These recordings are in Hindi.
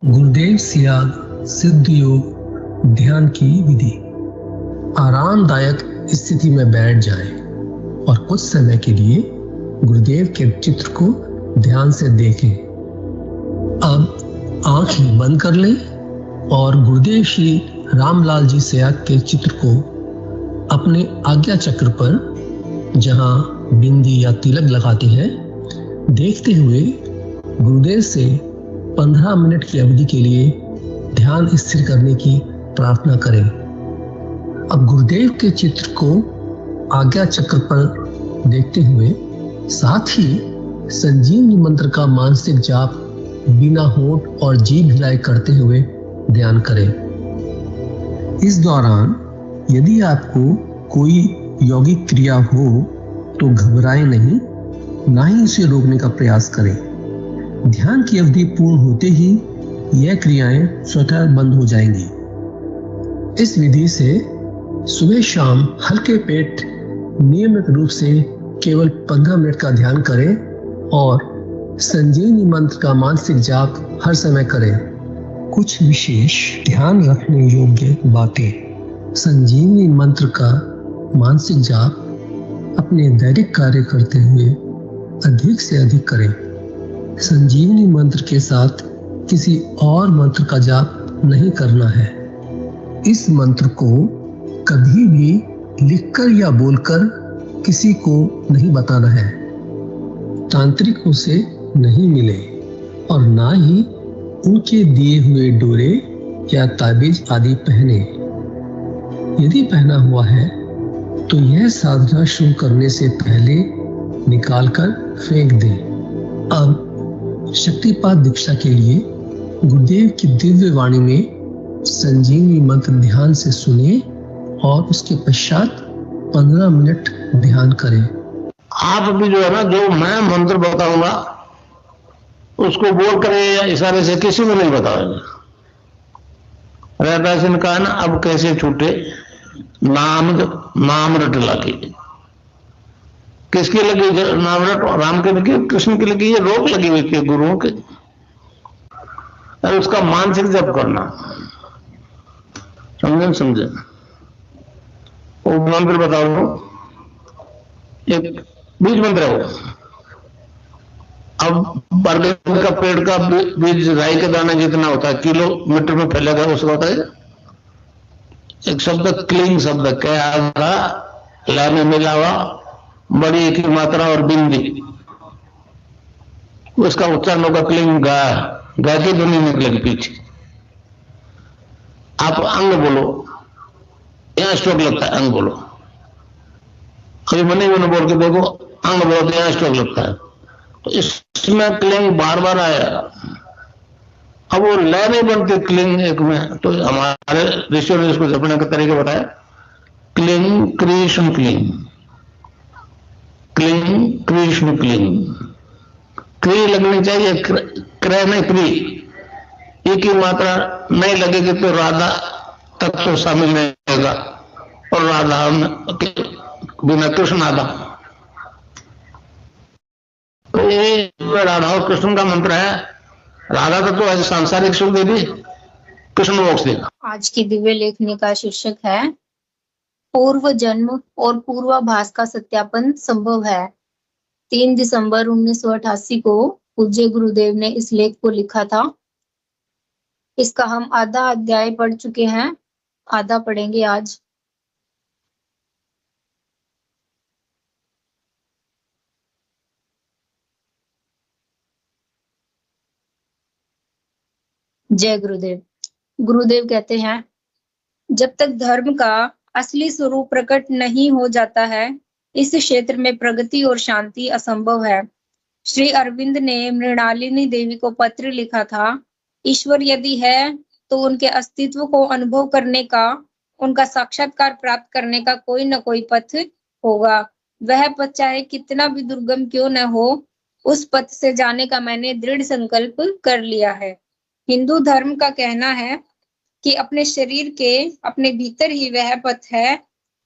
गुरुदेव सियाग सिद्ध योग ध्यान की विधि। आरामदायक स्थिति में बैठ जाएं और कुछ समय के लिए गुरुदेव के चित्र को ध्यान से देखें। अब आंखें बंद कर लें और गुरुदेव श्री रामलाल जी सियाग के चित्र को अपने आज्ञा चक्र पर, जहां बिंदी या तिलक लगाते हैं, देखते हुए गुरुदेव से 15 मिनट की अवधि के लिए ध्यान स्थिर करने की प्रार्थना करें। अब गुरुदेव के चित्र को आज्ञा चक्र पर देखते हुए साथ ही संजीवनी मंत्र का मानसिक जाप बिना होंठ और जीभ हिलाए करते हुए ध्यान करें। इस दौरान यदि आपको कोई यौगिक क्रिया हो तो घबराएं नहीं, ना ही उसे रोकने का प्रयास करें। ध्यान की अवधि पूर्ण होते ही यह क्रियाएं स्वतः बंद हो जाएंगी। इस विधि से सुबह शाम हल्के पेट नियमित रूप से केवल 15 मिनट का ध्यान करें और संजीवनी मंत्र का मानसिक जाप हर समय करें। कुछ विशेष ध्यान रखने योग्य बातें। संजीवनी मंत्र का मानसिक जाप अपने दैनिक कार्य करते हुए अधिक से अधिक करें। संजीवनी मंत्र के साथ किसी और मंत्र का जाप नहीं करना है। इस मंत्र को कभी भी लिखकर या बोलकर किसी को नहीं बताना है। तांत्रिकों से नहीं मिले और ना ही उनके दिए हुए डोरे या ताबीज आदि पहने। यदि पहना हुआ है तो यह साधना शुरू करने से पहले निकालकर फेंक दें। अब शक्तिपात दीक्षा के लिए गुरुदेव की दिव्य वाणी में संजीवनी मंत्र ध्यान से सुनिए और उसके पश्चात 15 मिनट ध्यान करें। आप भी जो है ना, जो मैं मंत्र बताऊंगा उसको बोल कर या इशारे से किसी को नहीं बताओगे। रहता सिंह कहा ना, अब कैसे छूटे नाम रट लगी। किसकी लगी नाम रट? राम के लगी, कृष्ण की लगी, ये रोक लगी हुई थी गुरुओं के। और उसका मानसिक जप करना, समझे। वो मंत्र बताओ, एक बीज मंत्र है वो। अब बरगद का पेड़ का बीज राई के दाने जितना होता है, किलोमीटर में फैलेगा, उसका होता है एक शब्द क्लीन शब्द, क्या आगा ला में मिला हुआ बड़ी एक ही मात्रा और बिंदी, उसका उच्चारण होगा क्लीन। गा की ध्वनि निकलेगी पीछे। आप अंग बोलो, यहां स्ट्रोक लगता है, अंग बोलो। कभी मनी बोल के देखो, अंग बोलो तो यहां स्ट्रोक लगता है। तो इसमें क्लिंग बार बार आएगा। अब वो लय नहीं बनती क्लिंग एक में, तो हमारे ऋषियों ने इसको जपने का तरीका बताया, cling Krishna cling, cling Krishna cling. क्री लगनी चाहिए, क्रय नहीं क्री। एक ही मात्रा नहीं लगेगी तो राधा तक तो शामिल नहीं होगा, और राधा बिना कृष्ण आधा। तो ये राधा और कृष्ण का मंत्र है। राधा तत्व तो सांसारिक सुख दे दी, कृष्ण मोक्ष देगा। आज की दिव्य लेखनी का शीर्षक है पूर्व जन्म और पूर्वाभास का सत्यापन संभव है। 3 दिसंबर 1988 को पूज्य गुरुदेव ने इस लेख को लिखा था। इसका हम आधा अध्याय पढ़ चुके हैं, आधा पढ़ेंगे आज। जय गुरुदेव। गुरुदेव कहते हैं, जब तक धर्म का असली स्वरूप प्रकट नहीं हो जाता है, इस क्षेत्र में प्रगति और शांति असंभव है। श्री अरविंद ने मृणालिनी देवी को पत्र लिखा था, ईश्वर यदि है तो उनके अस्तित्व को अनुभव करने का, उनका साक्षात्कार प्राप्त करने का कोई न कोई पथ होगा। वह पथ चाहे कितना भी दुर्गम क्यों न हो, उस पथ से जाने का मैंने दृढ़ संकल्प कर लिया है। हिंदू धर्म का कहना है कि अपने शरीर के अपने भीतर ही वह पथ है,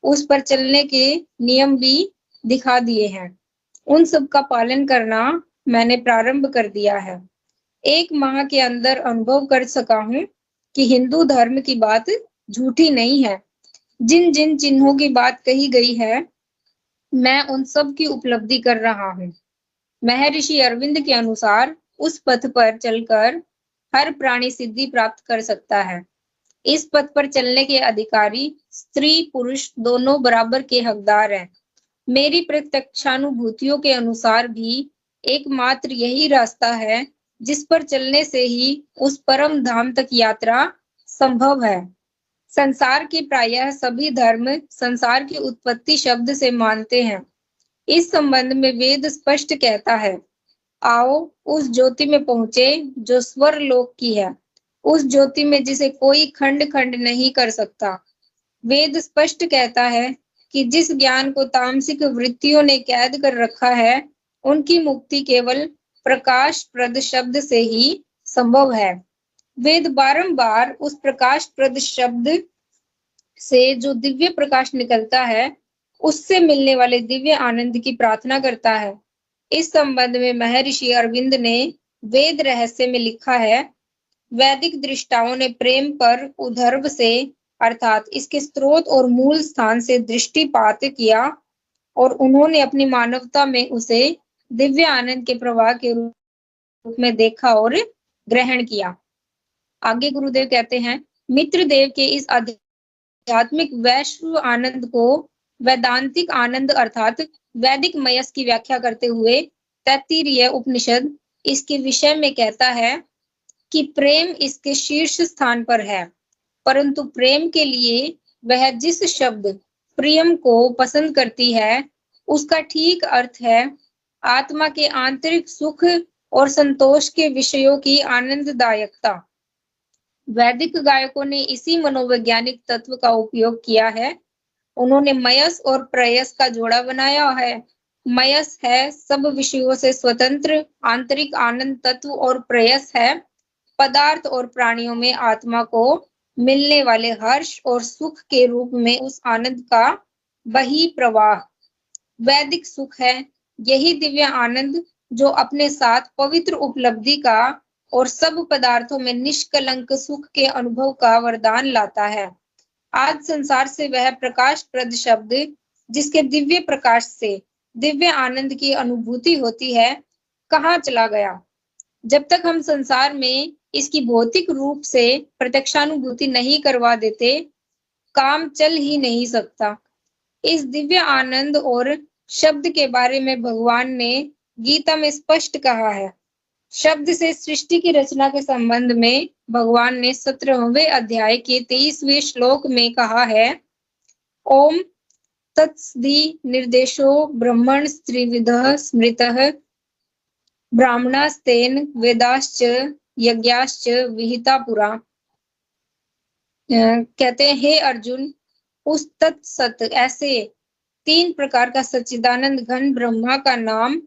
उस पर चलने के नियम भी दिखा दिए हैं। उन सब का पालन करना मैंने प्रारंभ कर दिया है। 1 माह के अंदर अनुभव कर सका हूँ कि हिंदू धर्म की बात झूठी नहीं है। जिन जिन चिन्हों की बात कही गई है, मैं उन सब की उपलब्धि कर रहा हूँ। महर्षि अरविंद के अनुसार उस पथ पर चलकर हर प्राणी सिद्धि प्राप्त कर सकता है। इस पथ पर चलने के अधिकारी स्त्री पुरुष दोनों बराबर के हकदार हैं। मेरी प्रत्यक्षानुभूतियों के अनुसार भी एकमात्र यही रास्ता है जिस पर चलने से ही उस परम धाम तक यात्रा संभव है। संसार के प्रायः सभी धर्म संसार की उत्पत्ति शब्द से मानते हैं। इस संबंध में वेद स्पष्ट कहता है, आओ उस ज्योति में पहुंचे जो स्वर लोक की है, उस ज्योति में जिसे कोई खंड खंड नहीं कर सकता। वेद स्पष्ट कहता है कि जिस ज्ञान को तामसिक वृत्तियों ने कैद कर रखा है, उनकी मुक्ति केवल प्रकाश प्रद शब्द से ही संभव है। वेद बारंबार उस प्रकाश प्रद शब्द से जो दिव्य प्रकाश निकलता है, उससे मिलने वाले दिव्य आनंद की प्रार्थना करता है। इस संबंध में महर्षि अरविंद ने वेद रहस्य में लिखा है, वैदिक दृष्टाओं ने प्रेम पर उद्धर्व से अर्थात इसके स्रोत और मूल स्थान से दृष्टिपात किया और उन्होंने अपनी मानवता में उसे दिव्य आनंद के प्रवाह के रूप में देखा और ग्रहण किया। आगे गुरुदेव कहते हैं, मित्रदेव के इस आध्यात्मिक वैश्व आनंद को वैदांतिक आनंद अर्थात वैदिक मयस की व्याख्या करते हुए तैत्तिरीय उपनिषद इसके विषय में कहता है कि प्रेम इसके शीर्ष स्थान पर है, परंतु प्रेम के लिए वह जिस शब्द प्रियम को पसंद करती है, उसका ठीक अर्थ है आत्मा के आंतरिक सुख और संतोष के विषयों की आनंददायकता। वैदिक गायकों ने इसी मनोवैज्ञानिक तत्व का उपयोग किया है। उन्होंने मयस और प्रयस का जोड़ा बनाया है। मयस है सब विषयों से स्वतंत्र आंतरिक आनंद तत्व और प्रयस है पदार्थ और प्राणियों में आत्मा को मिलने वाले हर्ष और सुख के रूप में उस आनंद का बही प्रवाह। वैदिक सुख है यही दिव्य आनंद जो अपने साथ पवित्र उपलब्धि का और सब पदार्थों में निष्कलंक सुख के अनुभव का वरदान लाता है। आज संसार से वह प्रकाश प्रद शब्द जिसके दिव्य प्रकाश से दिव्य आनंद की अनुभूति होती है, कहाँ चला गया? जब तक हम संसार में इसकी भौतिक रूप से प्रत्यक्षानुभूति नहीं करवा देते, काम चल ही नहीं सकता। इस दिव्य आनंद और शब्द के बारे में भगवान ने गीता में स्पष्ट कहा है। शब्द से सृष्टि की रचना के संबंध में भगवान ने 17वें अध्याय के 23वें श्लोक में कहा है, ओम तत्सदि निर्देशो ब्रह्मण स्त्रिविधः स्मृतः ब्राह्मणास्तेन वेदाश्च यज्ञाश्च विहिता पुरा। कहते हैं, हे अर्जुन, उस तत्सत ऐसे 3 प्रकार का सच्चिदानंद घन ब्रह्मा का नाम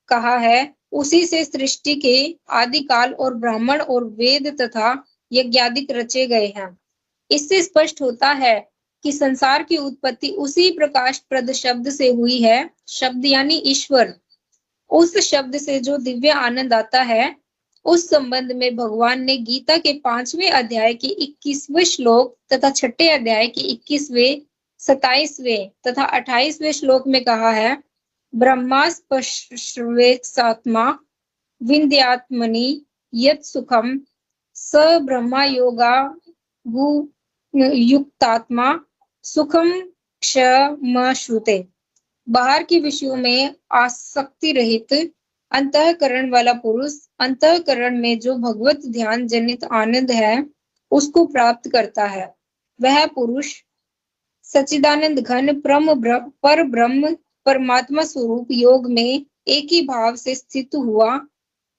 कहा है, उसी से सृष्टि के आदि काल और ब्राह्मण और वेद तथा यज्ञादिक रचे गए हैं। इससे स्पष्ट होता है कि संसार की उत्पत्ति उसी प्रकाश प्रद शब्द से हुई है। शब्द यानी ईश्वर। उस शब्द से जो दिव्य आनंद आता है, उस संबंध में भगवान ने गीता के 5वें अध्याय के 21वें श्लोक तथा 6ठे अध्याय के 21वें 27वें तथा 28वें श्लोक में कहा है, ब्रह्मास्पश्वेत्सात्मा विन्द्यात्मनि यत् सुखम स ब्रह्मा योगा युक्तात्मा सुखम क्षमश्रुते। बाहर के विषयों में आसक्ति रहित अंतःकरण वाला पुरुष अंतःकरण में जो भगवत ध्यान जनित आनंद है, उसको प्राप्त करता है। वह पुरुष सच्चिदानंद घन पर ब्रह्म परमात्मा स्वरूप योग में एक ही भाव से स्थित हुआ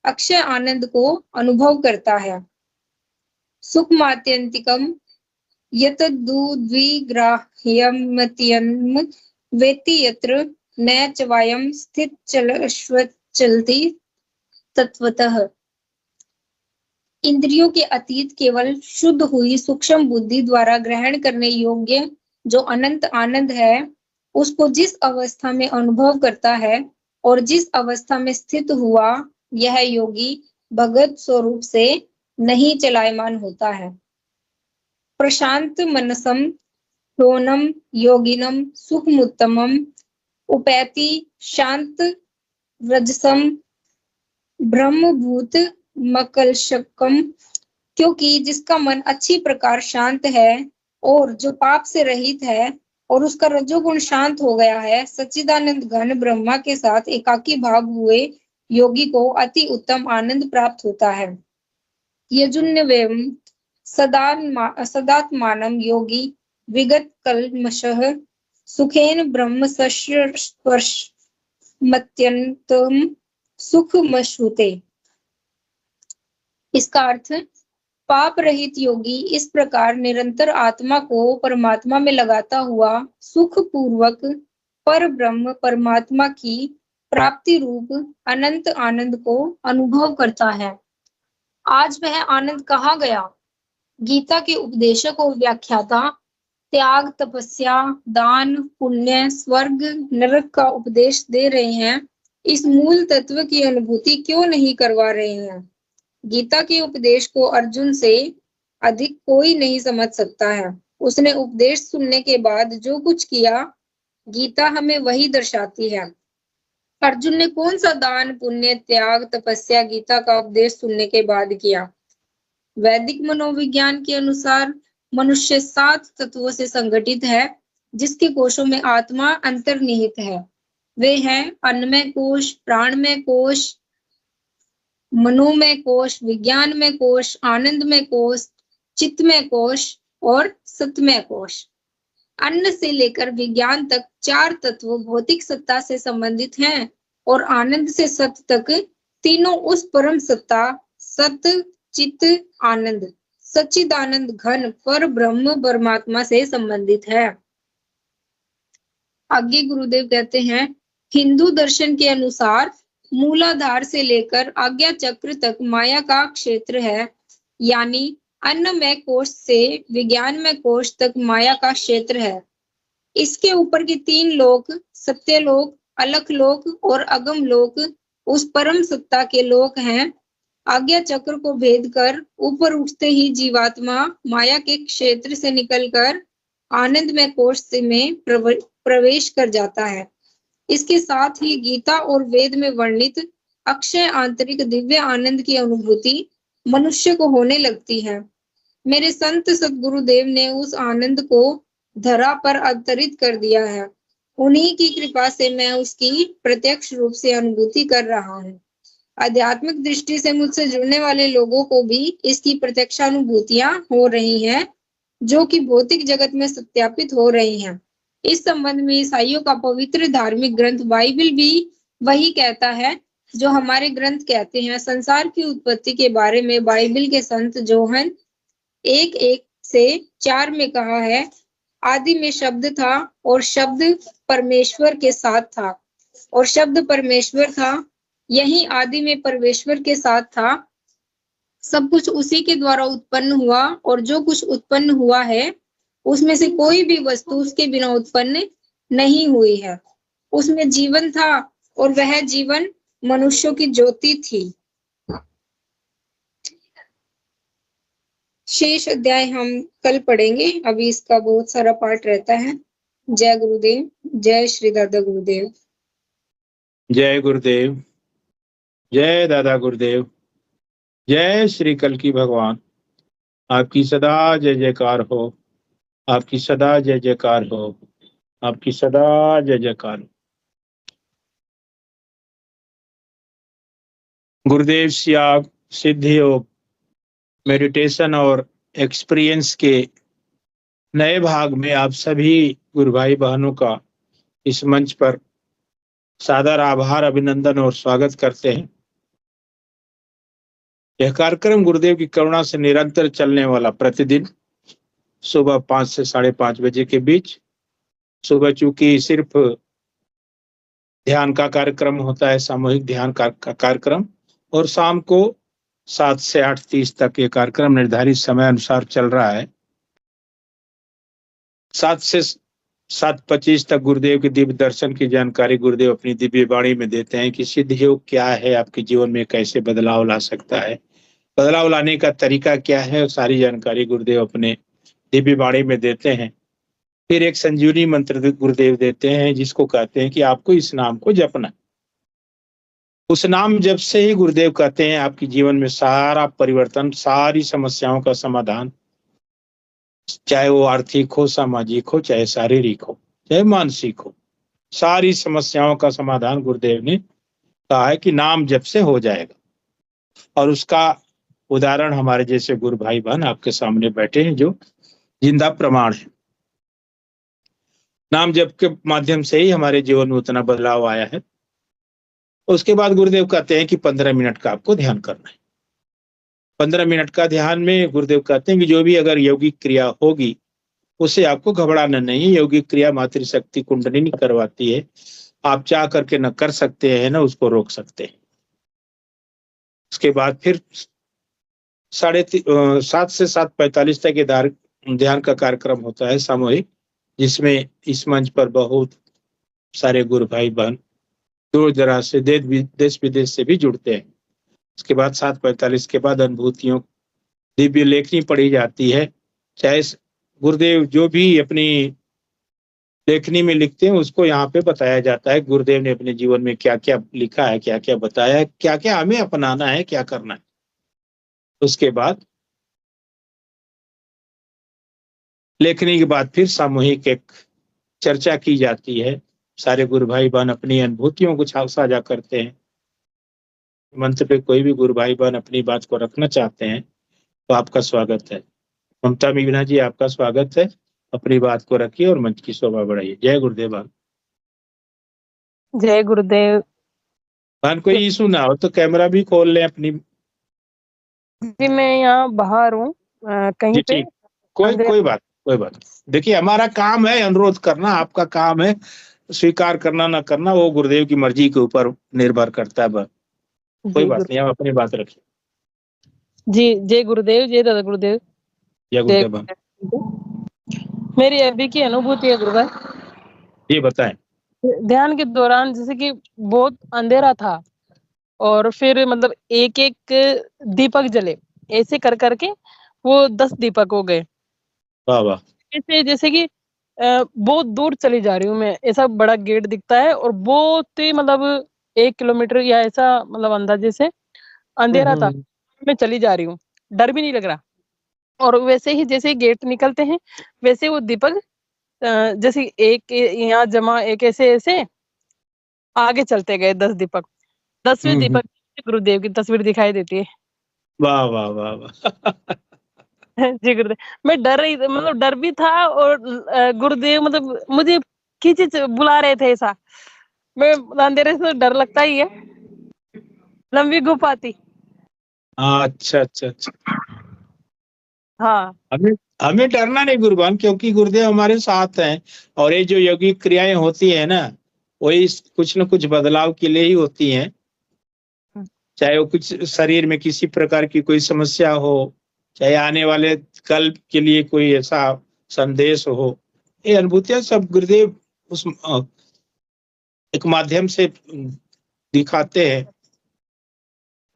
अक्षय आनंद को अनुभव करता है। सुखमात्यंतिकम यतद्विग्राह्यमत्यम वेति यत्र न च वायम स्थित चलती तत्वतः। इंद्रियों के अतीत केवल शुद्ध हुई सूक्ष्म बुद्धि द्वारा ग्रहण करने योग्य जो अनंत आनंद है, उसको जिस अवस्था में अनुभव करता है और जिस अवस्था में स्थित हुआ यह योगी भगत स्वरूप से नहीं चलायमान होता है। प्रशांत मनसम ह्योनम योगिनम सुखमुत्तमम उपैति शांत व्रजसम ब्रह्मभूत मकलशकम, क्योंकि जिसका मन अच्छी प्रकार शांत है और जो पाप से रहित है और उसका रजोगुण शांत हो गया है, सच्चिदानंद घन ब्रह्मा के साथ एकाकी भाव हुए योगी को अति उत्तम आनंद प्राप्त होता है। यजुन्नवेम सदात्मानम योगी विगत कल्मषः सुखेन ब्रह्म स्पर्श मत्यंतम सुखमश्नुते। इसका अर्थ, पाप रहित योगी इस प्रकार निरंतर आत्मा को परमात्मा में लगाता हुआ सुख पूर्वक पर ब्रह्म परमात्मा की प्राप्ति रूप अनंत आनंद को अनुभव करता है। आज वह आनंद कहाँ गया? गीता के उपदेशक और व्याख्याता त्याग, तपस्या, दान, पुण्य, स्वर्ग, नरक का उपदेश दे रहे हैं। इस मूल तत्व की अनुभूति क्यों नहीं करवा रहे हैं? गीता के उपदेश को अर्जुन से अधिक कोई नहीं समझ सकता है। उसने उपदेश सुनने के बाद जो कुछ किया, गीता हमें वही दर्शाती है। अर्जुन ने कौन सा दान, पुण्य, त्याग, तपस्या गीता का उपदेश सुनने के बाद किया? वैदिक मनोविज्ञान के अनुसार मनुष्य 7 तत्वों से संगठित है, जिसके कोशों में आत्मा अंतर्निहित है। वे हैं अन्नमय कोश, प्राणमय कोश, मनोमय कोश, विज्ञानमय कोश, आनंदमय कोश, चित्तमय कोश और सतमय कोश। अन्न से लेकर विज्ञान तक 4 तत्व भौतिक सत्ता से संबंधित हैं और आनंद से सत तक तीनों उस परम सत्ता सत चित्त आनंद सच्चिदानंद घन पर ब्रह्म परमात्मा से संबंधित है। आगे गुरुदेव कहते हैं, हिंदू दर्शन के अनुसार मूलाधार से लेकर आज्ञा चक्र तक माया का क्षेत्र है, यानी अन्नमय कोश से विज्ञानमय कोश तक माया का क्षेत्र है। इसके ऊपर के 3 लोक, सत्यलोक, अलख लोक और अगम लोक उस परम सत्ता के लोक हैं। आज्ञा चक्र को भेद कर ऊपर उठते ही जीवात्मा माया के क्षेत्र से निकलकर आनंदमय कोश में प्रवेश कर जाता है। इसके साथ ही गीता और वेद में वर्णित अक्षय आंतरिक दिव्य आनंद की अनुभूति मनुष्य को होने लगती है। मेरे संत सद्गुरुदेव ने उस आनंद को धरा पर अवतरित कर दिया है। उन्हीं की कृपा से मैं उसकी प्रत्यक्ष रूप से अनुभूति कर रहा हूँ। आध्यात्मिक दृष्टि से मुझसे जुड़ने वाले लोगों को भी इसकी प्रत्यक्षानुभूतियां हो रही हैं, जो कि भौतिक जगत में सत्यापित हो रही हैं। इस संबंध में ईसाइयों का पवित्र धार्मिक ग्रंथ बाइबल भी वही कहता है जो हमारे ग्रंथ कहते हैं। संसार की उत्पत्ति के बारे में बाइबल के संत जोहन 1:1 से 4 में कहा है, आदि में शब्द था और शब्द परमेश्वर के साथ था और शब्द परमेश्वर था। यही आदि में परमेश्वर के साथ था। सब कुछ उसी के द्वारा उत्पन्न हुआ और जो कुछ उत्पन्न हुआ है उसमें से कोई भी वस्तु उसके बिना उत्पन्न नहीं हुई है। उसमें जीवन था और वह जीवन मनुष्यों की ज्योति थी। शेष अध्याय हम कल पढ़ेंगे, अभी इसका बहुत सारा पार्ट रहता है। जय गुरुदेव, जय श्री दादा गुरुदेव। जय गुरुदेव, जय दादा गुरुदेव, जय श्री कल्की भगवान। आपकी सदा जय जयकार हो, आपकी सदा जय जयकार हो, आपकी सदा जय जयकार हो। गुरुदेव श्री आप सिद्धि योग मेडिटेशन और एक्सपीरियंस के नए भाग में आप सभी गुरु भाई बहनों का इस मंच पर सादर आभार, अभिनंदन और स्वागत करते हैं। यह कार्यक्रम गुरुदेव की करुणा से निरंतर चलने वाला, प्रतिदिन सुबह 5 से 5:30 बजे के बीच। सुबह चूंकि सिर्फ ध्यान का कार्यक्रम होता है, सामूहिक ध्यान का कार्यक्रम, और शाम को 7 से 8:30 तक ये कार्यक्रम निर्धारित समय अनुसार चल रहा है। 7 से 7:25 तक गुरुदेव के दिव्य दर्शन की जानकारी गुरुदेव अपनी दिव्य वाणी में देते हैं कि सिद्ध योग क्या है, आपके जीवन में कैसे बदलाव ला सकता है, बदलाव लाने का तरीका क्या है, और सारी जानकारी गुरुदेव अपने दिव्य वाणी में देते हैं। फिर एक संजीवनी मंत्र गुरुदेव देते हैं जिसको कहते हैं कि आपको इस नाम को जपना। उस नाम जब से ही गुरुदेव कहते हैं आपके जीवन में सारा परिवर्तन, सारी समस्याओं का समाधान, चाहे वो आर्थिक हो, सामाजिक हो, चाहे शारीरिक हो, चाहे मानसिक हो, सारी समस्याओं का समाधान गुरुदेव ने कहा है कि नाम जप से हो जाएगा। और उसका उदाहरण हमारे जैसे गुरु भाई बहन आपके सामने बैठे हैं जो जिंदा प्रमाण है। नाम जप के माध्यम से ही हमारे जीवन में उतना बदलाव आया है। उसके बाद गुरुदेव कहते हैं कि 15 मिनट का आपको ध्यान करना है। 15 मिनट का ध्यान में गुरुदेव कहते हैं कि जो भी अगर यौगिक क्रिया होगी उससे आपको घबराना नहीं। यौगिक क्रिया मातृशक्ति कुंडलिनी करवाती है, आप चाह करके न कर सकते हैं न उसको रोक सकते हैं। उसके बाद फिर 7 से 7:45 तक ध्यान का कार्यक्रम होता है सामूहिक, जिसमें इस मंच पर बहुत सारे गुरु भाई बहन दूर दराज से देश विदेश से भी जुड़ते हैं। उसके बाद 7:45 के बाद अनुभूतियों दिव्य लेखनी पढ़ी जाती है। चाहे गुरुदेव जो भी अपनी लेखनी में लिखते हैं उसको यहाँ पे बताया जाता है गुरुदेव ने अपने जीवन में क्या क्या लिखा है, क्या क्या बताया है, क्या क्या हमें अपनाना है, क्या करना है। उसके बाद लेखनी के बाद फिर सामूहिक एक चर्चा की जाती है। सारे गुरु भाई बहन अपनी अनुभूतियों को साझा करते हैं। मंच पे कोई भी गुरु भाई बहन अपनी बात को रखना चाहते हैं तो आपका स्वागत है। ममता मीना जी, आपका स्वागत है, अपनी बात को रखिए और मंच की शोभा बढ़ाइए। जय गुरुदेव बहन। जय गुरुदेव। बहन कोई इशू ना हो तो कैमरा भी खोल लें अपनी। जी मैं यहाँ बाहर हूँ कहीं पे। कोई बात। देखिए हमारा काम है अनुरोध करना, आपका काम है स्वीकार करना ना करना, वो गुरुदेव की मर्जी के ऊपर निर्भर करता है। बस कोई बात नहीं, आप अपनी बात रखिए। जी जय गुरुदेव, जय दादा गुरुदेव। जय गुरुदेव। मेरी अभी की अनुभूति है गुरुदेव। ये बताएं। ध्यान के दौरान जैसे कि बहुत अंधेरा था और फिर मतलब एक एक दीपक जले, ऐसे कर करके वो 10 दीपक हो गए। वाह वाह। ऐसे जैसे कि बहुत दूर चली जा रही हूँ मैं, ऐसा बड़ा गेट दिखता है और बहुत ही मतलब 1 किलोमीटर या ऐसा मतलब अंदाजे से अंधेरा था। मैं चली जा रही हूँ, डर भी नहीं लग रहा। और वैसे ही जैसे गेट निकलते हैं वैसे वो दीपक जैसे एक यहाँ जमा, एक ऐसे आगे चलते गए 10 दीपक। 10वें दीपक गुरुदेव की तस्वीर दिखाई देती है। वाह वाह वाह वाह। जी गुरुदेव, मैं डर रही, मतलब डर भी था और गुरुदेव मतलब मुझे खींचे बुला रहे थे ऐसा। मैं अंधेरे से डर लगता ही है, लंबी गुफा थी। अच्छा। हाँ, हमें डरना नहीं गुरुबान, क्योंकि गुरुदेव हमारे साथ हैं। और ये जो यौगिक क्रियाएं होती है ना, वही कुछ न कुछ बदलाव के लिए ही होती हैं। चाहे वो कुछ शरीर में किसी प्रकार की कोई समस्या हो, चाहे आने वाले कल के लिए कोई ऐसा संदेश हो, ये अनुभूतियां सब गुरुदेव उस एक माध्यम से दिखाते हैं।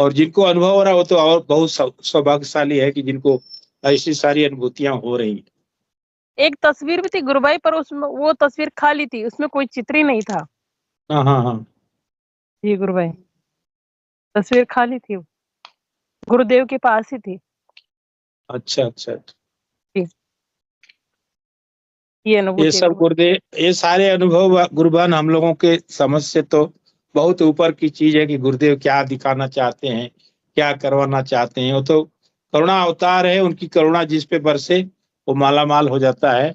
और जिनको अनुभव हो रहा हो तो और बहुत सौभाग्यशाली है कि जिनको ऐसी सारी अनुभूतियां हो रही हैं। एक तस्वीर भी थी गुरुभाई, पर उसमें वो तस्वीर खाली थी, उसमें कोई चित्र ही नहीं था। हाँ। जी गुरुभाई, तस्वीर खाली थी, गुरुदेव के पास ही थी। अच्छा। ये सब गुरुदेव, ये सारे अनुभव गुरुबान हम लोगों के समझ से तो बहुत ऊपर की चीज है कि गुरुदेव क्या दिखाना चाहते हैं, क्या करवाना चाहते हैं। वो तो करुणा अवतार है, उनकी करुणा जिस पे बरसे वो माला माल हो जाता है।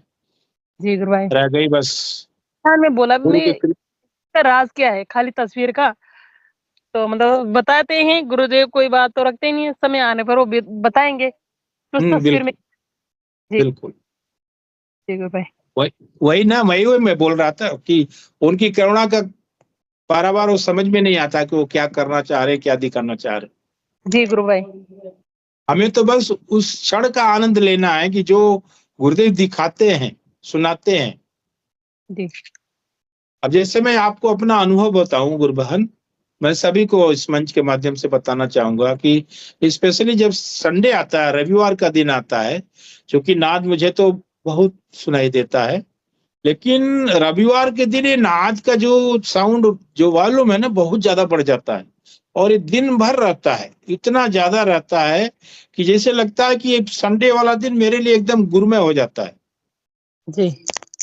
जी गुरुभाई, रह गई बस। हाँ मैं बोला मैं राज क्या है खाली तस्वीर का, तो मतलब बताते हैं गुरुदेव, कोई बात तो रखते नहीं है, समय आने पर वो बताएंगे उस तस्वीर में। जी बिल्कुल जी गुरुभाई। वही ना, मैं बोल रहा था कि उनकी करुणा का बार वो समझ में नहीं आता कि वो क्या करना चाह रहे, क्या दिखाना चाह रहे। जी गुरुभाई, हमें तो बस उस क्षण का आनंद लेना है कि जो गुरुदेव दिखाते हैं, सुनाते हैं, जी अब जैसे मैं आपको अपना अनुभव बताऊं गुरबहन, मैं सभी को इस मंच के माध्यम से बताना चाहूंगा कि स्पेशली जब संडे आता है, रविवार का दिन आता है, क्योंकि नाद मुझे तो बहुत सुनाई देता है, लेकिन रविवार के दिन ये नाद का जो साउंड, जो वॉल्यूम है ना, बहुत ज्यादा बढ़ जाता है और ये दिन भर रहता है, इतना ज्यादा रहता है कि जैसे लगता है कि ये संडे वाला दिन मेरे लिए एकदम गुरमय हो जाता है। जी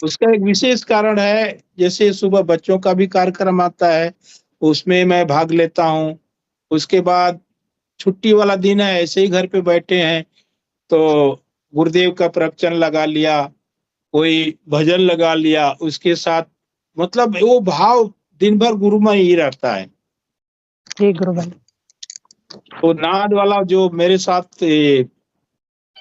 उसका एक विशेष कारण है, जैसे सुबह बच्चों का भी कार्यक्रम आता है, उसमें मैं भाग लेता हूँ। उसके बाद छुट्टी वाला दिन है, ऐसे ही घर पे बैठे हैं तो गुरुदेव का प्रवचन लगा लिया, कोई भजन लगा लिया, उसके साथ मतलब वो भाव दिन भर गुरुमय ही रहता है। जी गुरु भाई। तो नाद वाला जो मेरे साथ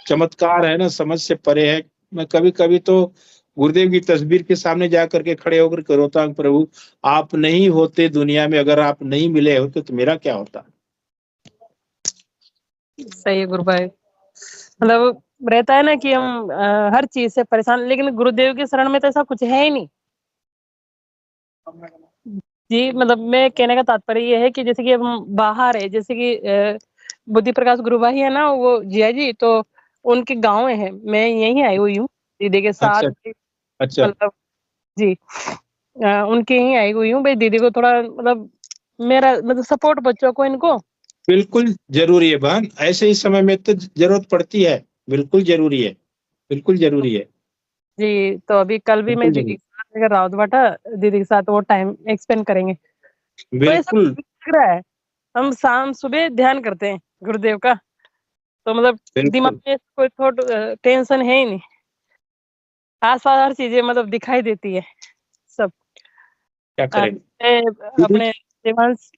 चमत्कार है ना, समझ से परे है। मैं कभी कभी तो गुरुदेव की तस्वीर के सामने जा करके खड़े होकर रोता हूं, प्रभु आप नहीं होते दुनिया में, अगर आप नहीं मिले होते तो मेरा क्या होता। सही है गुरु भाई। मतलब रहता है ना कि हम हर चीज से परेशान, लेकिन गुरुदेव के शरण में तो ऐसा कुछ है ही नहीं। जी मतलब मैं कहने का तात्पर्य ये है कि जैसे कि हम बाहर है, जैसे कि बुद्धि प्रकाश गुरु भाई है ना, वो जिया जी, तो उनके गांव है, मैं यहीं आई हुई हूँ दीदी के साथ। अच्छा अच्छा। मतलब जी उनके यहीं आई हुई हूँ भाई, दीदी को थोड़ा मतलब मेरा मतलब सपोर्ट बच्चों को इनको बिल्कुल जरूरी है बहन, ऐसे ही समय में तो जरूरत पड़ती है, बिल्कुल जरूरी है, बिल्कुल जरूरी है। जी। तो अभी कल भी मैं बिल्कुल दीदी जरूरी, के साथ अगर रावत बाटा दीदी के साथ वो टाइम एक्सपेंड करेंगे, तो ऐसा बिल्कुल लग रहा है। हम शाम सुबह ध्यान करते हैं गुरुदेव का, तो मतलब दिमाग बिल्कुल। में कोई थोट टेंशन है ही नहीं, आस पास हर चीजें मतलब दिखाई देती है सब। क्या करेंगे दीदी? अपने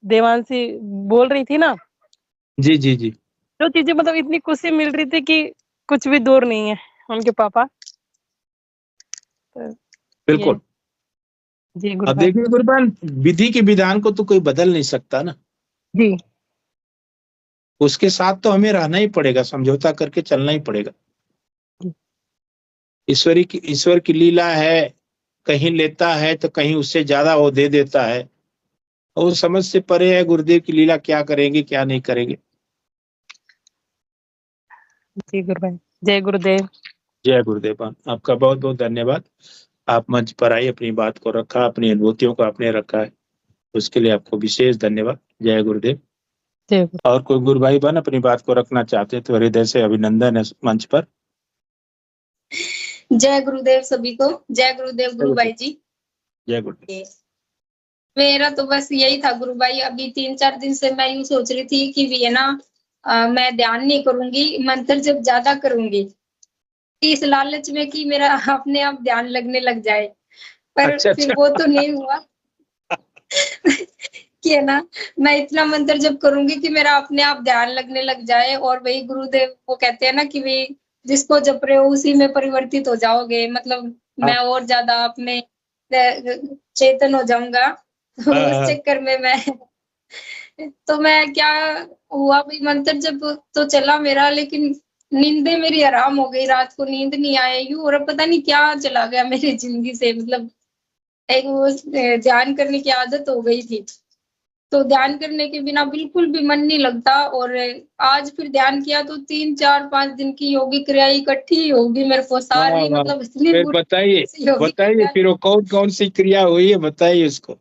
देवांशी बोल रही थी ना, जी जी जी। जो चीजें मतलब इतनी खुशी मिल रही थी कि कुछ भी दूर नहीं है उनके पापा। तो ये बिल्कुल। जी गुरु अब भाई। देखिए गुरुबहन, विधि के विधान को तो कोई बदल नहीं सकता ना, जी उसके साथ तो हमें रहना ही पड़ेगा, समझौता करके चलना ही पड़ेगा। ईश्वर की लीला है, कहीं लेता है तो कहीं उससे ज्यादा वो दे देता है, और वो समझ से परे है गुरुदेव की लीला क्या करेंगे क्या नहीं करेंगे। जी गुरु भाई। जय गुरुदेव। जय गुरुदेव। आपका बहुत बहुत धन्यवाद, आप मंच पर आई, अपनी बात को रखा, अपनी अनुभूतियों को आपने रखा है, उसके लिए आपको विशेष धन्यवाद। जय गुरुदेव। जय गुरु। और कोई गुरु भाई बहन अपनी बात को रखना चाहते तो हृदय से अभिनंदन है मंच पर। जय गुरुदेव सभी को। जय गुरुदेव गुरु भाई जी। जय गुरुदेव। मेरा तो बस यही था गुरु भाई, अभी 3-4 दिन से मैं यूं सोच रही थी कि भी है ना मैं ध्यान नहीं करूंगी, मंत्र जब ज्यादा करूंगी, इस लालच में कि मेरा अपने आप ध्यान लगने लग जाए, पर अच्छा फिर अच्छा। वो तो नहीं हुआ। कि है ना, मैं इतना मंत्र जब करूंगी कि मेरा अपने आप ध्यान लगने लग जाए, और वही गुरुदेव वो कहते हैं ना कि भाई जिसको जप रहे हो उसी में परिवर्तित हो जाओगे, मतलब हाँ मैं और ज्यादा अपने चेतन हो जाऊंगा। तो हाँ उस हाँ। चक्कर में मैं तो मैं क्या हुआ भाई, मंत्र जब तो चला मेरा, लेकिन नींदें मेरी हराम हो गई, रात को नींद नहीं आए यूं, और पता नहीं क्या चला गया मेरी जिंदगी से, मतलब एक वो ध्यान करने की आदत हो गई थी, तो ध्यान करने के बिना बिल्कुल भी मन नहीं लगता। और आज फिर ध्यान किया तो 3-4-5 दिन की योगी क्रिया इकट्ठी होगी मेरे को वाह सारी, वाह। मतलब इतनी फिर बताइए, बुरी योगी बताइए क्रिया फिर वो कौन कौन सी क्रिया हुई है, बताइए उसको,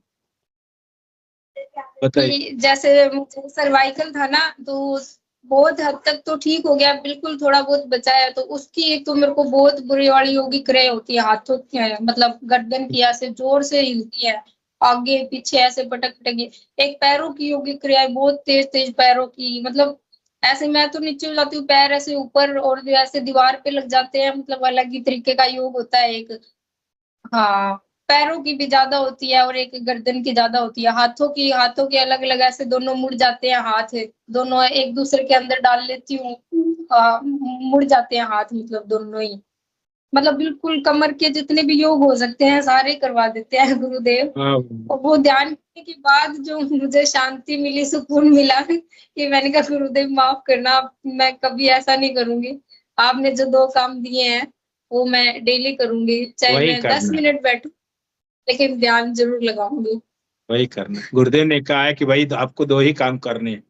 बताइए। कि जैसे मुझे सर्वाइकल था ना, तो बहुत हद तक तो ठीक हो गया, बिल्कुल थोड़ा बहुत बचा है, तो उसकी एक तो मेरे को बहुत बुरी वाली योगी क्रिया होती है, हाथों की मतलब गर्दन की ऐसे जोर से हिलती है, आगे पीछे ऐसे पटक पटक। एक पैरों की योगी क्रिया है, बहुत तेज तेज पैरों की, मतलब ऐसे मैं तो नीचे हो जाती हूँ, पैर ऐसे ऊपर और ऐसे दीवार पे लग जाते हैं, मतलब अलग ही तरीके का योग होता है एक। हाँ, पैरों की भी ज्यादा होती है और एक गर्दन की ज्यादा होती है, हाथों की अलग अलग ऐसे दोनों मुड़ जाते हैं हाथ, दोनों एक दूसरे के अंदर डाल लेती हूँ, मुड़ जाते हैं हाथ, मतलब दोनों ही, मतलब बिल्कुल कमर के जितने भी योग हो सकते हैं सारे करवा देते हैं गुरुदेव। हाँ और वो ध्यान करने के बाद जो मुझे शांति मिली, सुकून मिला, कि मैंने कहा गुरुदेव माफ करना, मैं कभी ऐसा नहीं करूंगी, आपने जो 2 काम दिए हैं वो मैं डेली करूंगी, चाहे वही मैं 10 करना है, मिनट बैठूं, लेकिन ध्यान जरूर लगाऊंगी। वही करना। गुरुदेव ने कहा है कि भाई आपको 2 ही काम करने हैं।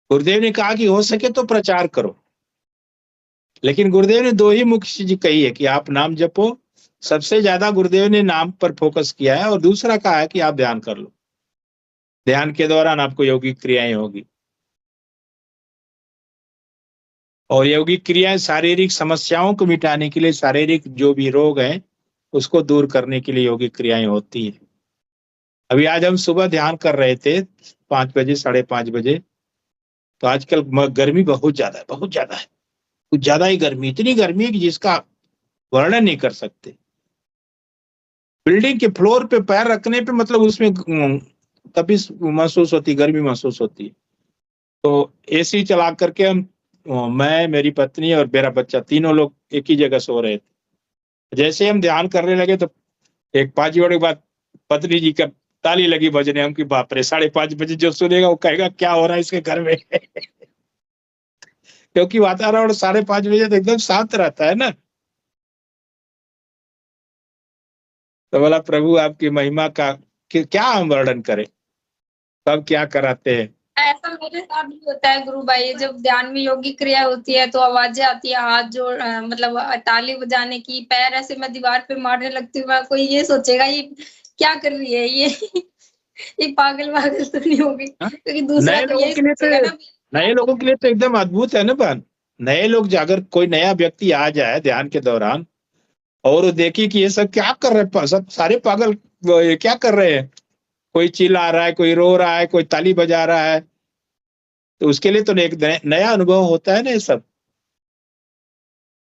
गुरुदेव ने कहा कि हो सके तो प्रचार करो, लेकिन गुरुदेव ने 2 ही मुख्य चीज कही है कि आप नाम जपो। सबसे ज्यादा गुरुदेव ने नाम पर फोकस किया है, और दूसरा कहा है कि आप ध्यान कर लो। ध्यान के दौरान आपको यौगिक क्रियाएं होगी, और यौगिक क्रियाएं शारीरिक समस्याओं को मिटाने के लिए, शारीरिक जो भी रोग है उसको दूर करने के लिए यौगिक क्रियाएं होती है। अभी आज हम सुबह ध्यान कर रहे थे 5 बजे 5:30 बजे। तो आजकल गर्मी बहुत ज्यादा है, बहुत ज्यादा है, कुछ ज्यादा ही गर्मी, इतनी गर्मी है कि जिसका वर्णन नहीं कर सकते। बिल्डिंग के फ्लोर पे पैर रखने पे मतलब उसमें तपिश महसूस होती, गर्मी महसूस होती है। तो एसी चला करके हम, मैं, मेरी पत्नी और मेरा बच्चा, तीनों लोग एक ही जगह सो रहे थे। जैसे हम ध्यान करने लगे तो एक 5 मिनट के बाद पत्नी जी का ताली लगी बजने। हम की बाप रे, 5:30 बजे जो सुनेगा वो कहेगा क्या हो रहा है इसके घर में। क्योंकि वातावरण 5:30 बजे तो एकदम शांत रहता है ना। तो बोला प्रभु आपकी महिमा का क्या हम वर्णन करें, सब क्या कराते हैं। ऐसा मेरे साथ भी होता है गुरु भाई, जब ध्यान में योगिक क्रिया होती है तो आवाजें आती है, हाथ जोड़ मतलब ताली बजाने की, पैर ऐसे मैं दीवार पे मारने लगती हूँ। कोई ये सोचेगा ये क्या कर रही है ये पागल वागल तो नहीं होगी, क्योंकि दूसरा तो यही सोचेगा ना। नए लोगों के लिए तो एकदम अद्भुत है ना बहन। नए लोग, अगर कोई नया व्यक्ति आ जाए ध्यान के दौरान और देखे कि ये सब क्या कर रहे हैं, सब सारे पागल ये क्या कर रहे हैं, कोई चिल्ला रहा है, कोई रो रहा है, कोई ताली बजा रहा है, तो उसके लिए तो एक नया अनुभव होता है ना ये सब।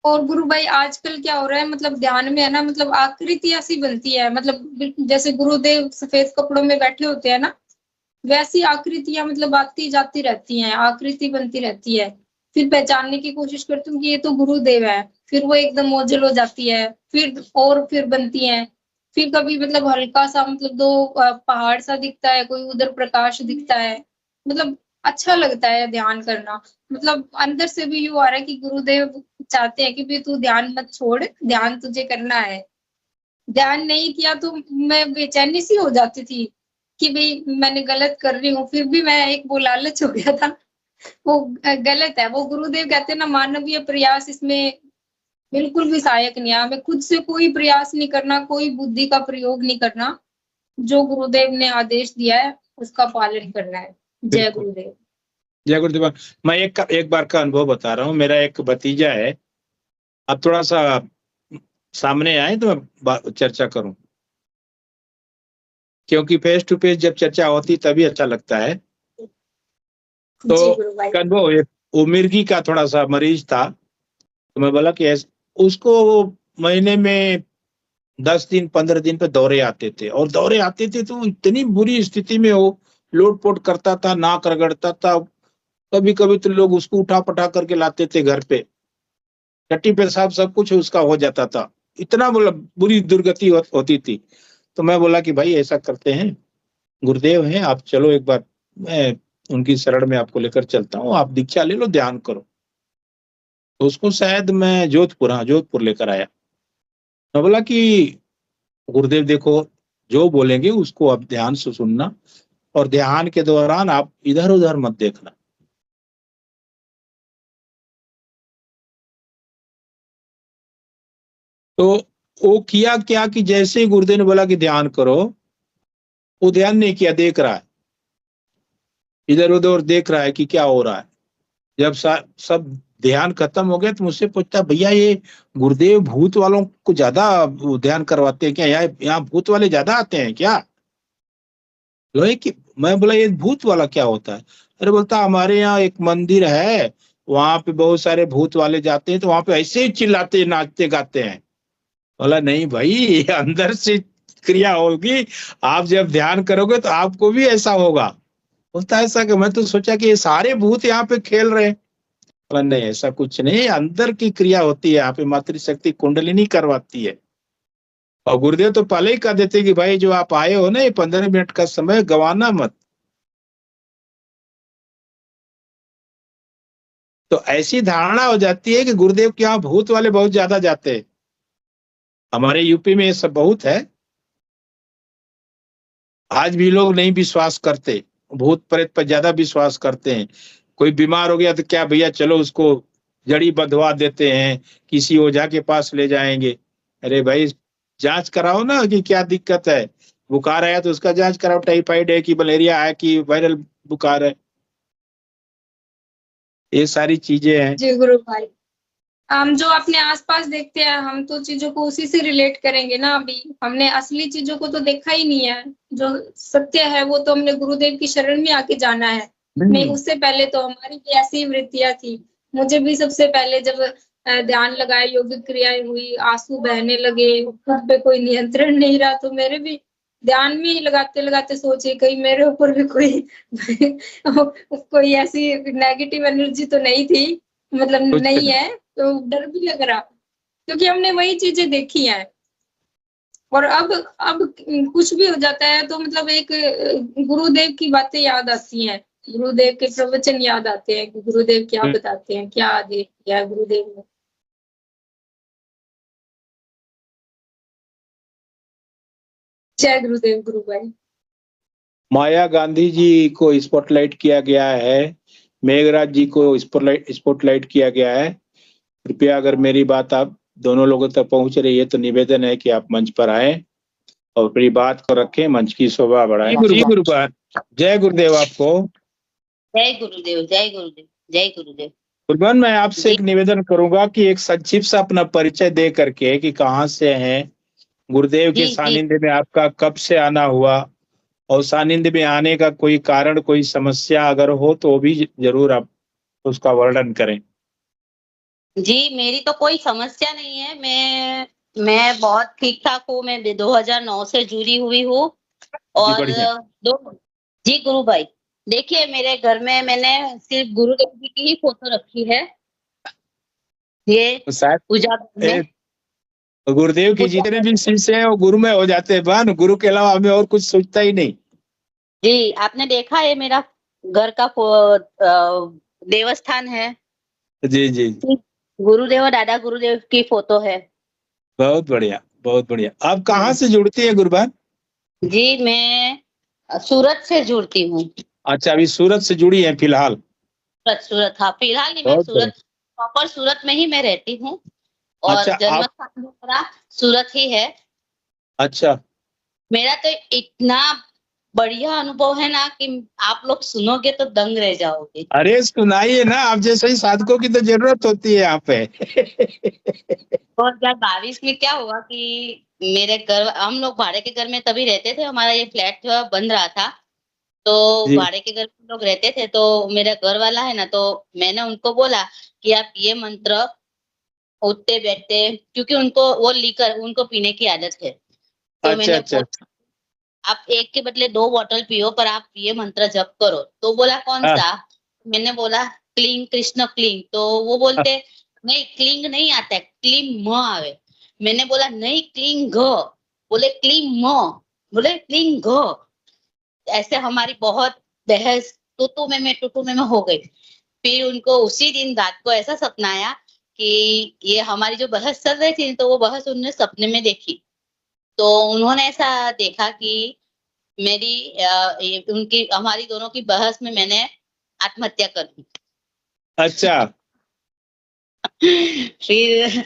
और गुरु भाई आजकल क्या हो रहा है, मतलब ध्यान में है ना, मतलब आकृति ऐसी बनती है, मतलब जैसे गुरुदेव सफेद कपड़ों में बैठे होते हैं ना, वैसी आकृतियां मतलब आती जाती रहती हैं, आकृति बनती रहती है। फिर पहचानने की कोशिश करती हूँ कि ये तो गुरुदेव है, फिर वो एकदम ओझल हो जाती है, फिर बनती है। फिर कभी मतलब हल्का सा मतलब दो पहाड़ सा दिखता है, कोई उधर प्रकाश दिखता है, मतलब अच्छा लगता है ध्यान करना। मतलब अंदर से भी यूं आ रहा है कि गुरुदेव चाहते हैं कि भी तू ध्यान मत छोड़, ध्यान तुझे करना है। ध्यान नहीं किया तो मैं बेचैनी सी हो जाती थी कि भाई मैंने गलत कर रही हूँ, फिर भी मैं एक वो लालच हो गया था, वो गलत है। वो गुरुदेव कहते हैं ना, मानवीय प्रयास इसमें बिल्कुल भी सहायक नहीं है। हमें खुद से कोई प्रयास नहीं करना, कोई बुद्धि का प्रयोग नहीं करना, जो गुरुदेव ने आदेश दिया है उसका पालन करना है। जय गुरुदेव। जय गुरुदेव। मैं एक बार का अनुभव बता रहा हूँ। मेरा एक भतीजा है, अब थोड़ा सा सामने आए तो मैं चर्चा करूं, क्योंकि फेस टू फेस जब चर्चा होती तभी अच्छा लगता है। तो अनुभव, वो मिर्गी का थोड़ा सा मरीज था, तो मैं बोला कि उसको महीने में 10 दिन 15 दिन पे दौरे आते थे, और दौरे आते थे तो इतनी बुरी स्थिति में वो लोटपोट करता था, नाक रगड़ता था। कभी कभी तो लोग उसको उठा पठा करके लाते थे घर पे, टट्टी पेशाब सब कुछ उसका हो जाता था, इतना मतलब बुरी दुर्गति होती थी। तो मैं बोला कि भाई ऐसा करते हैं, गुरुदेव हैं, आप चलो एक बार, मैं उनकी शरण में आपको लेकर चलता हूँ, आप दीक्षा ले लो, ध्यान करो। तो उसको शायद मैं जोधपुर लेकर आया। मैं बोला कि गुरुदेव देखो, जो बोलेंगे उसको आप ध्यान से सुनना, और ध्यान के दौरान आप इधर उधर मत देखना। तो वो किया क्या कि जैसे ही गुरुदेव ने बोला कि ध्यान करो, वो ध्यान नहीं किया, देख रहा है, इधर उधर देख रहा है कि क्या हो रहा है। जब सब ध्यान खत्म हो गया तो मुझसे पूछता, भैया ये गुरुदेव भूत वालों को ज्यादा ध्यान करवाते हैं क्या, यहाँ भूत वाले ज्यादा आते हैं क्या? लोहे की, मैं बोला ये भूत वाला क्या होता है? अरे बोलता हमारे यहाँ एक मंदिर है, वहां पे बहुत सारे भूत वाले जाते हैं, तो वहां पे ऐसे ही चिल्लाते नाचते गाते हैं। बोला नहीं भाई, अंदर से क्रिया होगी, आप जब ध्यान करोगे तो आपको भी ऐसा होगा। बोलता है ऐसा कि मैं तो सोचा कि ये सारे भूत यहाँ पे खेल रहे हैं। बोला नहीं, ऐसा कुछ नहीं, अंदर की क्रिया होती है, यहाँ पे मातृशक्ति कुंडलिनी करवाती है। और गुरुदेव तो पहले ही कह देते कि भाई जो आप आए हो ना, ये 15 मिनट का समय गंवाना मत। तो ऐसी धारणा हो जाती है कि गुरुदेव के यहाँ भूत वाले बहुत ज्यादा जाते हैं। हमारे यूपी में ये सब बहुत है, आज भी लोग नहीं विश्वास करते, भूत प्रेत पर ज्यादा विश्वास करते हैं। कोई बीमार हो गया तो क्या भैया चलो उसको जड़ी बंधवा देते हैं, किसी ओझा के पास ले जाएंगे। अरे भाई जांच कराओ ना कि क्या दिक्कत है। बुखार आया तो उसका जांच कराओ, टाइफाइड है कि मलेरिया है कि वायरल बुखार है। ये सारी चीजें हैं। जी गुरु भाई, हम जो अपने आसपास देखते हैं हम तो चीजों को उसी से रिलेट करेंगे ना। अभी हमने असली चीजों को तो देखा ही नहीं है, जो सत्य है वो तो हमने गुरुदेव की शरण में आके जाना है। नहीं, उससे पहले तो हमारी भी ऐसी वृत्तियां थी। मुझे भी सबसे पहले जब ध्यान लगाया, योगिक क्रियाएं हुई, आंसू बहने लगे, खुद पे कोई नियंत्रण नहीं रहा, तो मेरे भी ध्यान में ही लगाते लगाते सोचे कहीं मेरे ऊपर भी कोई कोई ऐसी नेगेटिव एनर्जी तो नहीं थी, मतलब नहीं है। तो डर भी लग रहा, क्योंकि हमने वही चीजें देखी हैं। और अब कुछ भी हो जाता है तो मतलब एक गुरुदेव की बातें याद आती हैं, गुरुदेव के प्रवचन याद आते हैं कि गुरुदेव क्या बताते हैं, क्या आदेश किया है गुरुदेव ने। जय गुरुदेव गुरु भाई। माया गांधी जी को स्पॉटलाइट किया गया है, मेघराज जी को स्पॉटलाइट किया गया है। कृपया अगर मेरी बात आप दोनों लोगों तक पहुंच रही है तो निवेदन है कि आप मंच पर आए और अपनी बात को रखें, मंच की शोभा बढ़ाएं। जी गुरुपाद, जय गुरुदेव आपको। जय गुरुदेव, जय गुरुदेव, जय गुरुदेव। गुरुपाद, मैं आपसे एक निवेदन करूंगा कि एक संक्षिप्त सा अपना परिचय दे करके कि कहाँ से हैं, गुरुदेव के सानिध्य में आपका कब से आना हुआ, और सानिध्य में आने का कोई कारण, कोई समस्या अगर हो तो भी जरूर आप उसका वर्णन करें। जी, मेरी तो कोई समस्या नहीं है। मैं बहुत ठीक ठाक हूँ। मैं 2009 से जुड़ी हुई हूँ। और जी गुरु भाई, देखिए मेरे घर में मैंने सिर्फ गुरुदेव जी की ही फोटो रखी है। ये पूजा में गुरुदेव की जितने भी शिष्य हैं वो गुरु में हो जाते हैं बहन, गुरु के अलावा हमें और कुछ सोचता ही नहीं। जी, आपने देखा है मेरा घर का देवस्थान है। जी जी, गुरुदेव और दादा गुरुदेव की फोटो है। बहुत बढ़िया, बहुत बढ़िया। आप कहाँ से जुड़ती है गुरुबान? जी, मैं सूरत से जुड़ती हूँ। अच्छा, अभी सूरत से जुड़ी है फिलहाल? सूरत, हाँ फिलहाल नहीं, मैं सूरत प्रॉपर सूरत में ही मैं रहती हूँ। और अच्छा, जन्म स्थान मेरा सूरत ही है। अच्छा, मेरा तो इतना बढ़िया अनुभव है ना कि आप लोग सुनोगे तो दंग रह जाओगे। अरे सुनाइए ना, आप जैसे ही साधकों की तो जरूरत होती है यहाँ पे। 2022 में क्या हुआ कि मेरे घर, हम लोग भाड़े के घर में तभी रहते थे, हमारा ये फ्लैट जो है बन रहा था, तो भाड़े के घर में लोग रहते थे। तो मेरा घर वाला है ना, तो मैंने उनको बोला कि आप ये मंत्र उठते बैठते, क्योंकि उनको वो लीकर उनको पीने की आदत है, तो अच्छा, मैंने अच्छा, आप एक के बदले 2 बॉटल पियो, पर आप ये मंत्र जप करो। तो बोला कौन सा? मैंने बोला क्लीं कृष्ण क्लीं। तो वो बोलते नहीं क्लिंग नहीं आता है, क्लीं म आवे। मैंने बोला नहीं क्लीं घ। बोले क्लीं म। बोले क्लीं घ। ऐसे हमारी बहुत बहस टूटू में हो गई। फिर उनको उसी दिन रात को ऐसा सपना आया कि ये हमारी जो बहस चल रही थी, तो वो बहस उन्होंने सपने में देखी। तो उन्होंने ऐसा देखा कि मेरी उनकी हमारी दोनों की बहस में मैंने आत्महत्या कर दी। अच्छा। फिर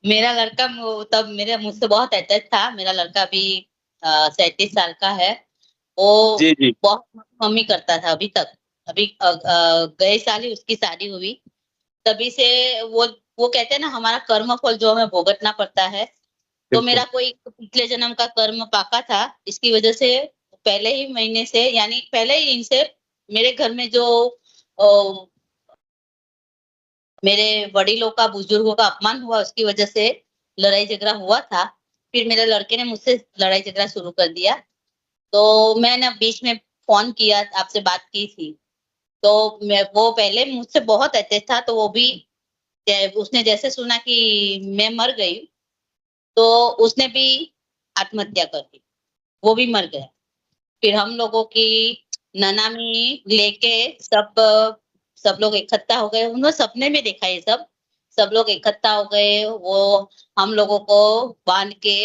मेरा लड़का तब मेरे मुझसे बहुत अटैच था। मेरा लड़का अभी 37 साल का है। वो जी जी, बहुत मम्मी करता था अभी तक। अभी गए साल ही उसकी शादी हुई। तभी से वो कहते हैं ना, हमारा कर्म फल जो हमें भुगतना पड़ता है। तो मेरा कोई पिछले जन्म का कर्म पाका था, इसकी वजह से पहले ही महीने से, यानी पहले ही दिन से मेरे घर में जो मेरे बड़ीलों का, बुजुर्गों का अपमान हुआ, उसकी वजह से लड़ाई झगड़ा हुआ था। फिर मेरे लड़के ने मुझसे लड़ाई झगड़ा शुरू कर दिया। तो मैंने बीच में फोन किया, आपसे बात की थी। तो वो पहले मुझसे बहुत अटैच था, तो वो भी उसने जैसे सुना कि मैं मर गई, तो उसने भी आत्महत्या कर दी, वो भी मर गया। फिर हम लोगों की ननामी लेके सब लोग इकट्ठा हो गए। उन्होंने सपने में देखा ये सब लोग इकट्ठा हो गए। वो हम लोगों को बांध के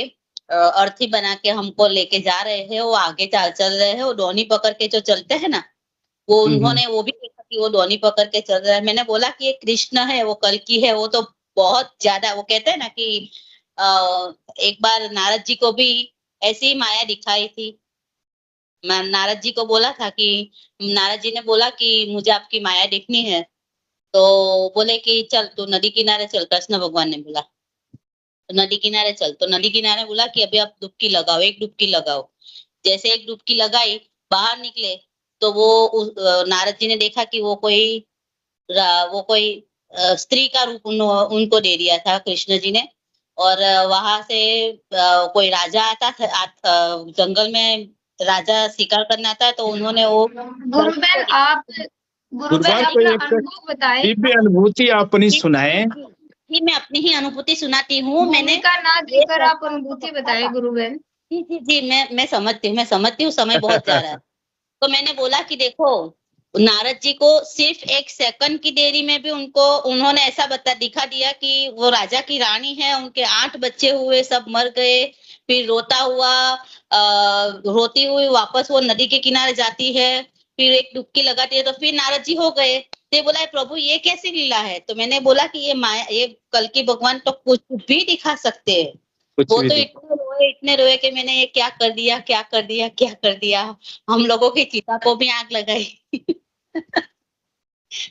अर्थी बना के हमको लेके जा रहे हैं, वो आगे चल रहे हैं, वो डोनी पकड़ के जो चलते हैं ना, वो उन्होंने वो भी देखा कि वो डोनी पकड़ के चल रहा है। मैंने बोला कि ये कृष्ण है, वो कल्कि है, वो तो बहुत ज्यादा, वो कहते हैं ना कि एक बार नारद जी को भी ऐसी ही माया दिखाई थी। मैं नारद जी को बोला था कि नारद जी ने बोला कि मुझे आपकी माया देखनी है, तो बोले कि चल तू नदी किनारे चल, कृष्ण भगवान ने बोला तो नदी किनारे चल। तो नदी किनारे बोला कि अभी आप डुबकी लगाओ, एक डुबकी लगाओ। जैसे एक डुबकी लगाई, बाहर निकले तो वो नारद जी ने देखा कि वो कोई स्त्री का रूप उनको दे दिया था कृष्ण जी ने। और वहां से कोई राजा आता था, जंगल में राजा शिकार करना आता है, तो उन्होंने वो गुरुबेन आप गुरुबान कोई अपना एक अनुभव बताएं। दिव्य अनुभूति आप अपनी सुनाए। जी, मैं अपनी ही अनुभूति सुनाती हूँ। मैंने भूमिका ना देकर आप अनुभूति बताएं गुरुबेन। जी, मैं समझती हूँ, समय बहुत जा रहा है। तो मैंने बोला कि देखो, नारद जी को सिर्फ 1 सेकंड की देरी में भी उन्होंने ऐसा दिखा दिया कि वो राजा की रानी है, उनके 8 बच्चे हुए, सब मर गए। फिर रोती हुई वापस वो नदी के किनारे जाती है, फिर एक डुबकी लगाती है, तो फिर नारद जी हो गए। तो बोला प्रभु ये कैसी लीला है? तो मैंने बोला कि ये कल्कि भगवान तो कुछ भी दिखा सकते हैं। वो तो इतने रोए कि मैंने ये क्या कर दिया। हम लोगों की चिता को भी आग लगाई।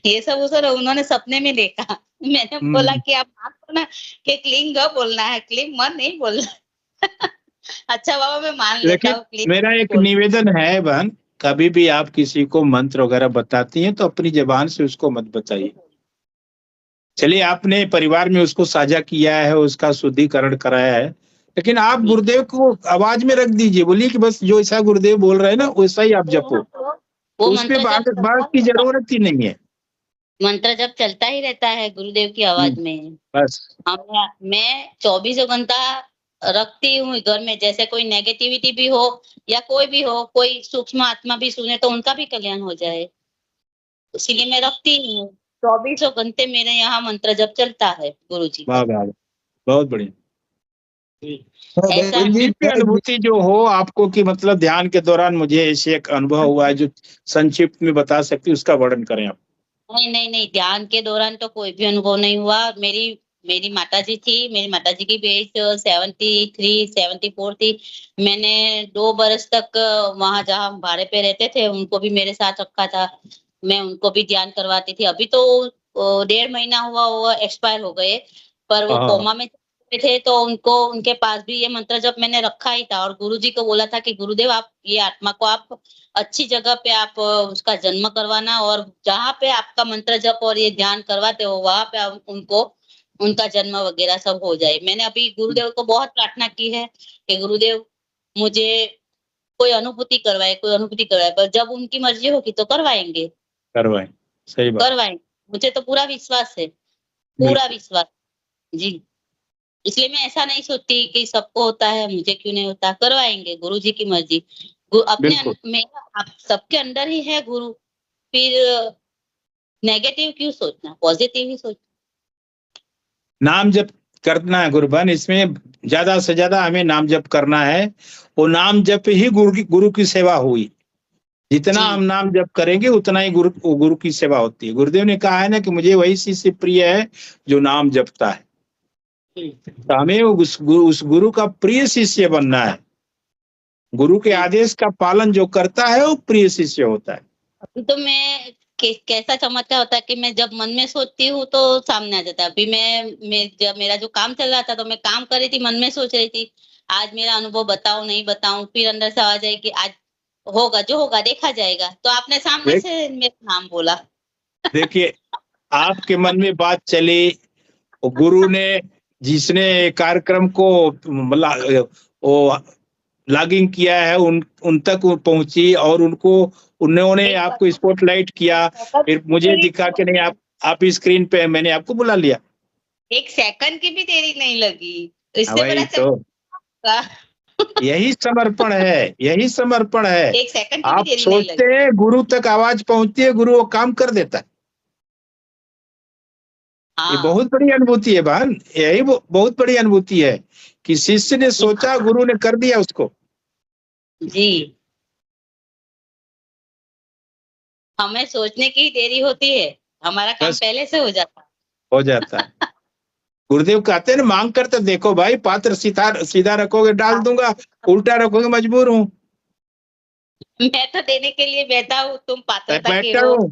ये सब उन्होंने सपने में देखा। मैंने बोला कि आप मान लो ना कि क्लीं ग बोलना है, क्लीं मन नहीं बोलना। अच्छा बाबा, मैं मान लेता हूँ। मेरा एक निवेदन है बहन, कभी भी आप किसी को मंत्र वगैरह बताती हैं तो अपनी जबान से उसको मत बताइए। चलिए, आपने परिवार में उसको साझा किया है, उसका शुद्धिकरण कराया है, लेकिन आप गुरुदेव को आवाज में रख दीजिए, बोलिए कि बस जो ऐसा गुरुदेव बोल रहे हैं ना वैसा ही आप जपो। उस पे बात की जरूरत ही नहीं है। मंत्र जब चलता ही रहता है गुरुदेव की आवाज में। बस मैं 24 घंटा रखती हूँ घर में। जैसे कोई नेगेटिविटी भी हो या कोई भी हो, कोई सूक्ष्म आत्मा भी सुने तो उनका भी कल्याण हो जाए, इसीलिए मैं रखती हूँ। 24 घंटे मेरे यहाँ मंत्र जब चलता है गुरुजी। वाह वाह, बहुत बढ़िया। ऐसा दिव्य अनुभूति जो हो आपको कि मतलब ध्यान के दौरान मुझे ऐसे एक अनुभव हुआ है जो संक्षिप्त में बता सकती, उसका वर्णन करें आप। नहीं, ध्यान के दौरान तो कोई भी अनुभव नहीं हुआ। मेरी माताजी थी, मेरी माताजी की एज 73 74 थी। मैंने 2 बरस तक वहां जहाँ भाड़े पे रहते थे उनको भी मेरे साथ रखा था। मैं उनको भी ध्यान करवाती थी। अभी तो 1.5 महीना हुआ वो एक्सपायर हो गए, पर वो कोमा में थे, तो उनके पास भी ये मंत्र जप मैंने रखा ही था। और गुरुजी को बोला था कि गुरुदेव आप ये आत्मा को आप अच्छी जगह पे आप उसका जन्म करवाना, और जहाँ पे आपका मंत्र जप और ये ध्यान करवाते हो वहां पे उनको उनका जन्म वगैरह सब हो जाए। मैंने अभी गुरुदेव को बहुत प्रार्थना की है कि गुरुदेव मुझे कोई अनुभूति करवाए, पर जब उनकी मर्जी होगी तो करवाएंगे। सही बात। करवाएंगे, मुझे तो पूरा विश्वास है, पूरा विश्वास जी। इसलिए मैं ऐसा नहीं सोचती कि सबको होता है, मुझे क्यों नहीं होता। करवाएंगे, गुरुजी की मर्जी। आप सबके अंदर ही है गुरु, फिर नेगेटिव क्यों सोचना, पॉजिटिव ही सोचना। नाम जप करना है गुरुबन, इसमें ज्यादा से ज्यादा हमें नाम जप करना है। वो नाम जप ही गुरु की सेवा हुई। जितना हम नाम जप करेंगे उतना ही गुरु की सेवा होती है। गुरुदेव ने कहा है ना कि मुझे वही शिष्य प्रिय है जो नाम जपता है। तो हमें उस गुरु का प्रिय शिष्य बनना है। गुरु के आदेश का पालन जो करता है वो प्रिय शिष्य होता है। अभी तो मैं कैसा चमत्कार होता है कि मैं जब मन में सोचती हूँ तो सामने आ जाता है। अभी मैं जब मेरा जो काम चल रहा था तो मैं काम कर रही थी, मन में सोच रही थी आज मेरा अनुभव बताऊं नहीं बताऊं, फिर अंदर से आवाज आई कि आज होगा, जो होगा देखा जाएगा। तो आपने सामने से मेरा नाम बोला। देखिए, आपके मन में बात चली, गुरु ने जिसने कार्यक्रम को लॉगिंग किया है उन तक पहुंची, और उन्होंने आपको स्पॉटलाइट किया। फिर मुझे दिखा कि नहीं आप स्क्रीन पे, मैंने आपको बुला लिया। 1 सेकंड की भी देरी नहीं लगी। यही समर्पण है, यही समर्पण है। 1 सेकंड आप सोचते हैं गुरु तक आवाज पहुंचती है, गुरु वो काम कर देता है। ये बहुत बड़ी अनुभूति है बहन, यही बहुत बड़ी अनुभूति है कि शिष्य ने सोचा, गुरु ने कर दिया उसको। जी, हमें सोचने की देरी होती है, हमारा काम बस पहले से हो जाता है। हो जाता है। गुरुदेव कहते हैं ना, मांग कर तो देखो भाई, पात्र सीधा रखोगे डाल दूंगा, उल्टा रखोगे मजबूर हूँ। मैं तो देने के लिए बैठा हूँ, तुम पात्रता के बैठा हो। हूँ।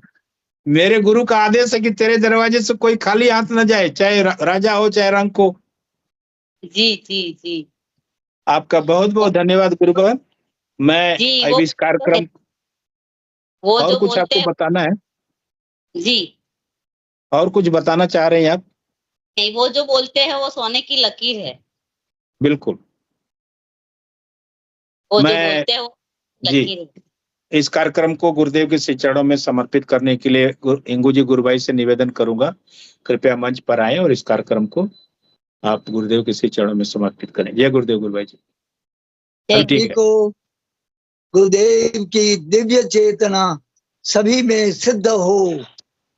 मेरे गुरु का आदेश है कि तेरे दरवाजे से कोई खाली हाथ न जाए, चाहे राजा हो चाहे रंक हो। जी जी जी आपका बहुत बहुत धन्यवाद गुरु बहन। मैं जी, अब इस कार्यक्रम वो और जो कुछ बोलते आपको हैं बताना है? जी, और कुछ बताना चाह रहे हैं आप? नहीं, वो जो बोलते हैं वो सोने की लकीर है। बिल्कुल। वो जो मैं बोलते हैं वो जी लकीर है। इस कार्यक्रम को गुरुदेव के श्री चरणों में समर्पित करने के लिए इंगू जी गुरुभाई से निवेदन करूंगा, कृपया मंच पर आए और इस कार्यक्रम को आप गुरुदेव के श्री चरणों में समर्पित करें। जय गुरुदेव गुरुभाई जी। ठीक है। को गुरुदेव की दिव्य चेतना सभी में सिद्ध हो,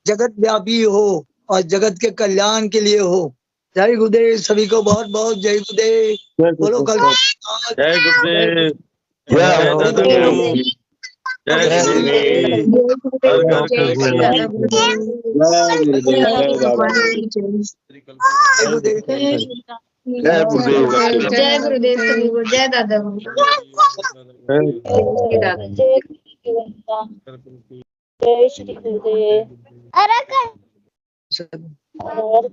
जगत व्यापी हो और जगत के कल्याण के लिए हो। जय गुरुदेव, सभी को बहुत बहुत जय गुरुदेव। बोलो कल जय गुरुदेव, जय गुरुदेव, जय गुरुदेव, जय गुरुदेव सभी को, जय दादा जय श्री गुरुदेव। सब और